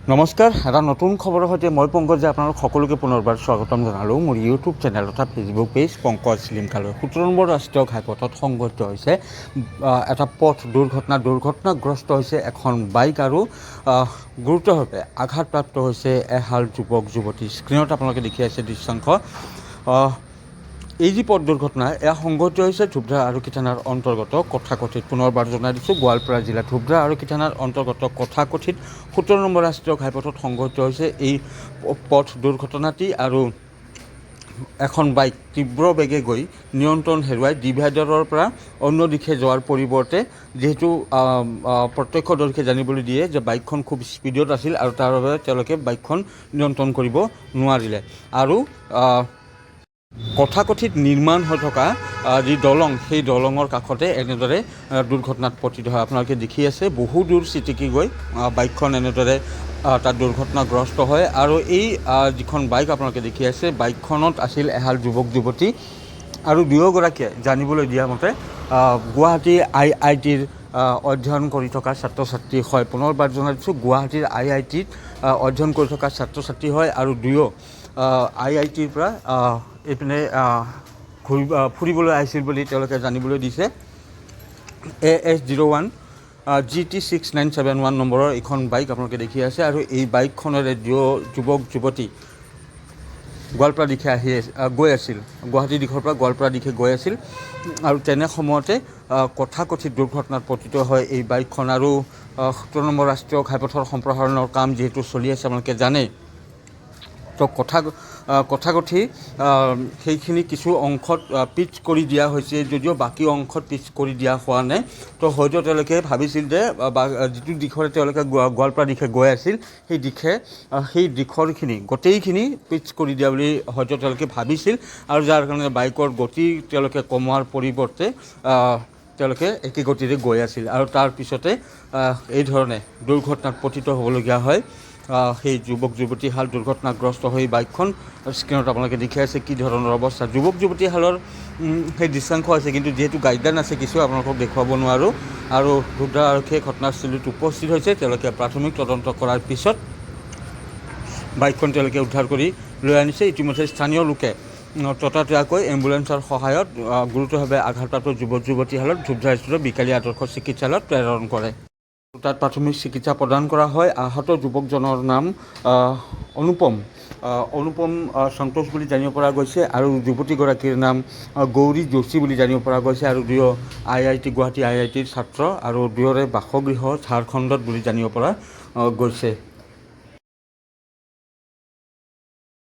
নমস্কাৰ, এটা নতুন খবৰৰ সৈতে মই পংকজে আপোনালোক সকলোকে পুনৰবাৰ স্বাগতম জনালোঁ। মোৰ ইউটিউব চেনেল তথা ফেচবুক পেজ পংকজ লিমকালৈ 17 নম্বৰ ৰাষ্ট্ৰীয় ঘাইপথত সংঘটিত হৈছে এটা পথ দুৰ্ঘটনাগ্ৰস্ত হৈছে এখন বাইক আৰু গুৰুতৰভাৱে আঘাতপ্ৰাপ্ত হৈছে এহাল যুৱক যুৱতী। স্ক্ৰীণত আপোনালোকে দেখি আছে দৃশ্যাংশ। এই যি পথ দুৰ্ঘটনা এয়া সংঘটিত হৈছে ধুবৰা আৰক্ষী থানাৰ অন্তৰ্গত কথাকথিত, পুনৰবাৰ জনাই দিছোঁ, গোৱালপাৰা জিলা ধুবৰা আৰক্ষী থানাৰ অন্তৰ্গত কথাকথিত 17 নম্বৰ ৰাষ্ট্ৰীয় ঘাইপথত সংঘটিত হৈছে এই পথ দুৰ্ঘটনাটি। আৰু এখন বাইক তীব্ৰ বেগে গৈ নিয়ন্ত্ৰণ হেৰুৱাই ডিভাইডাৰৰ পৰা অন্য দিশে যোৱাৰ পৰিৱৰ্তে, যিহেতু প্ৰত্যক্ষদৰ্শীয়ে জানিবলৈ দিয়ে যে বাইকখন খুব স্পীডত আছিল আৰু তাৰ বাবে তেওঁলোকে বাইকখন নিয়ন্ত্ৰণ কৰিব নোৱাৰিলে। আৰু কথাকথিত নিৰ্মাণ হৈ থকা যি দলং, সেই দলঙৰ কাষতে এনেদৰে দুৰ্ঘটনাত পতিত হয়। আপোনালোকে দেখি আছে বহু দূৰ ছিটিকি গৈ বাইকখন এনেদৰে তাত দুৰ্ঘটনাগ্ৰস্ত হয়। আৰু এই যিখন বাইক আপোনালোকে দেখি আছে, বাইকখনত আছিল এহাল যুৱক যুৱতী আৰু দুয়োগৰাকীয়ে জানিবলৈ দিয়া মতে গুৱাহাটী IITৰ অধ্যয়ন কৰি থকা ছাত্ৰ ছাত্ৰী হয়। পুনৰবাৰ জনাই দিছোঁ, গুৱাহাটীৰ IITত অধ্যয়ন কৰি থকা ছাত্ৰ ছাত্ৰী হয় আৰু দুয়ো IITৰ পৰা এইপিনে ফুৰিবলৈ আহিছিল বুলি তেওঁলোকে জানিবলৈ দিছে। AS01 GT6971 নম্বৰৰ এইখন বাইক আপোনালোকে দেখি আছে আৰু এই বাইকখনেৰে যুৱক যুৱতী গোৱালপাৰা দিশে গৈ আছিল, গুৱাহাটী দিশৰ পৰা গোৱালপাৰা দিশে গৈ আছিল আৰু তেনে সময়তে কথাকথিত দুৰ্ঘটনাত পতিত হয় এই বাইকখন। আৰু 17 নম্বৰ ৰাষ্ট্ৰীয় ঘাইপথৰ সম্প্ৰসাৰণৰ কাম যিহেতু চলি আছে আপোনালোকে জানে, তো কথাকথি সেইখিনি কিছু অংশত পিচ কৰি দিয়া হৈছে, যদিও বাকী অংশত পিচ কৰি দিয়া হোৱা নাই। তো হয়তো তেওঁলোকে ভাবিছিল যে যিটো দিশৰে তেওঁলোকে গোৱালপাৰা দিশে গৈ আছিল, সেই দিশৰখিনি গোটেইখিনি পিচ কৰি দিয়া বুলি হয়তো তেওঁলোকে ভাবিছিল, আৰু যাৰ কাৰণে বাইকৰ গতি তেওঁলোকে কমোৱাৰ পৰিৱৰ্তে তেওঁলোকে একে গতিৰে গৈ আছিল আৰু তাৰ পিছতে এই ধৰণে দুৰ্ঘটনাত পতিত হ'বলগীয়া হয়। সেই যুৱক যুৱতীহাল দুৰ্ঘটনাগ্ৰস্ত হৈ বাইকখন স্ক্ৰীণত আপোনালোকে দেখি আছে কি ধৰণৰ অৱস্থা। যুৱক যুৱতীহালৰ সেই দৃশ্যাংশ আছে, কিন্তু যিহেতু গাইডলাইন আছে কিছু আপোনালোকক দেখুৱাব নোৱাৰোঁ। আৰু ধুবৰা আৰক্ষীয়ে ঘটনাস্থলীত উপস্থিত হৈছে। তেওঁলোকে প্ৰাথমিক তদন্ত কৰাৰ পিছত বাইকখন তেওঁলোকে উদ্ধাৰ কৰি লৈ আনিছে। ইতিমধ্যে স্থানীয় লোকে ততাতৈয়াকৈ এম্বুলেন্সৰ সহায়ত গুৰুতৰভাৱে আঘাতপ্ৰাপ্ত যুৱক যুৱতীহালক ধুবৰা স্থিত বিকালী আদৰ্শ চিকিৎসালয়ত প্ৰেৰণ কৰে। তাত প্ৰাথমিক চিকিৎসা প্ৰদান কৰা হয়। আহত যুৱকজনৰ নাম অনুপম সন্তোষ বুলি জানিব পৰা গৈছে আৰু যুৱতীগৰাকীৰ নাম গৌৰী যোশী বুলি জানিব পৰা গৈছে। আৰু দুয়ো গুৱাহাটী IITৰ ছাত্ৰ আৰু দুয়োৰে বাসগৃহ ঝাৰখণ্ডত বুলি জানিব পৰা গৈছে।